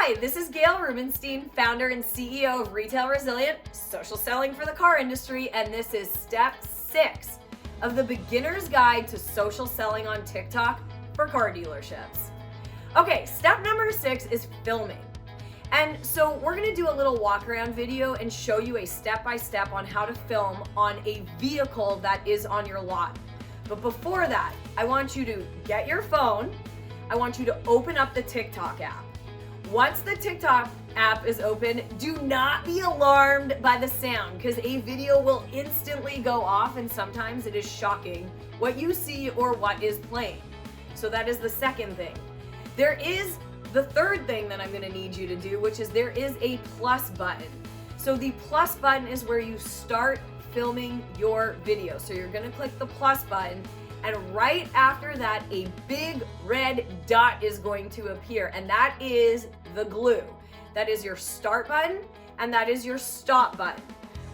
Hi, this is Gail Rubenstein, founder and CEO of Retail Resilient, social selling for the car industry, and this is step 6 of the beginner's guide to social selling on TikTok for car dealerships. Okay, step number 6 is filming. And so we're gonna do a little walk around video and show you a step-by-step on how to film on a vehicle that is on your lot. But before that, I want you to get your phone. I want you to open up the TikTok app. Once the TikTok app is open, do not be alarmed by the sound because a video will instantly go off and sometimes it is shocking what you see or what is playing. So that is the second thing. There is the third thing that I'm gonna need you to do, which is there is a plus button. So the plus button is where you start filming your video. So you're gonna click the plus button, and right after that, a big red dot is going to appear, and that is the glue. That is your start button, and that is your stop button,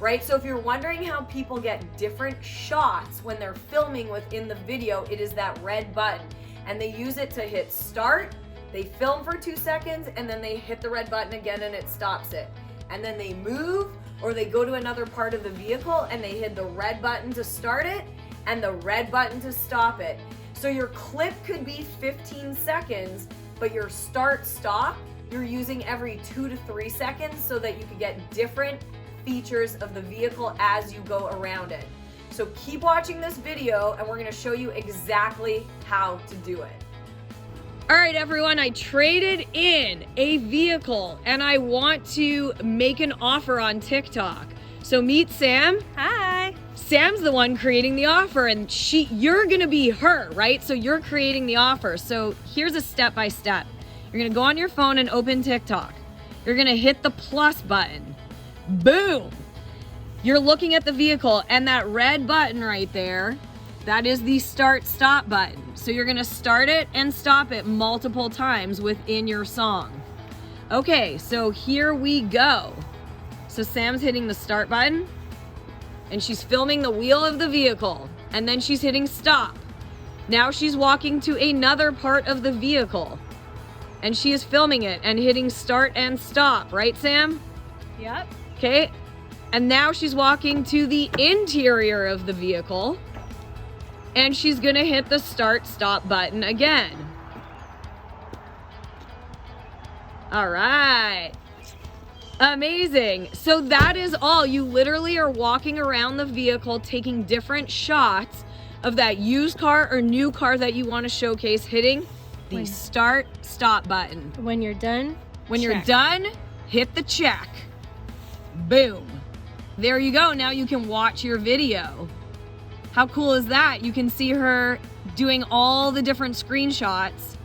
right? So if you're wondering how people get different shots when they're filming within the video, it is that red button, and they use it to hit start, they film for 2 seconds, and then they hit the red button again and it stops it. And then they move, or they go to another part of the vehicle and they hit the red button to start it, and the red button to stop it. So your clip could be 15 seconds, but your start stop, you're using every 2 to 3 seconds so that you can get different features of the vehicle as you go around it. So keep watching this video and we're gonna show you exactly how to do it. All right, everyone, I traded in a vehicle and I want to make an offer on TikTok. So meet Sam. Hi. Sam's the one creating the offer and you're gonna be her, right? So you're creating the offer. So here's a step-by-step. You're gonna go on your phone and open TikTok. You're gonna hit the plus button. Boom. You're looking at the vehicle and that red button right there, that is the start stop button. So you're gonna start it and stop it multiple times within your song. Okay, so here we go. So Sam's hitting the start button and she's filming the wheel of the vehicle, and then she's hitting stop. Now she's walking to another part of the vehicle and she is filming it and hitting start and stop, right, Sam? Yep. Okay, and now she's walking to the interior of the vehicle and she's gonna hit the start stop button again. All right. Amazing. So that is all. You literally are walking around the vehicle taking different shots of that used car or new car that you want to showcase, hitting the start stop button. When you're done, When check. you're done, hit the check. Boom. There you go. Now you can watch your video. How cool is that? You can see her doing all the different screenshots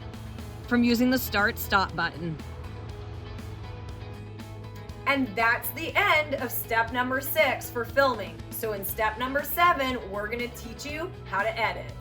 from using the start stop button. And that's the end of step number 6 for filming. So in step number 7, we're gonna teach you how to edit.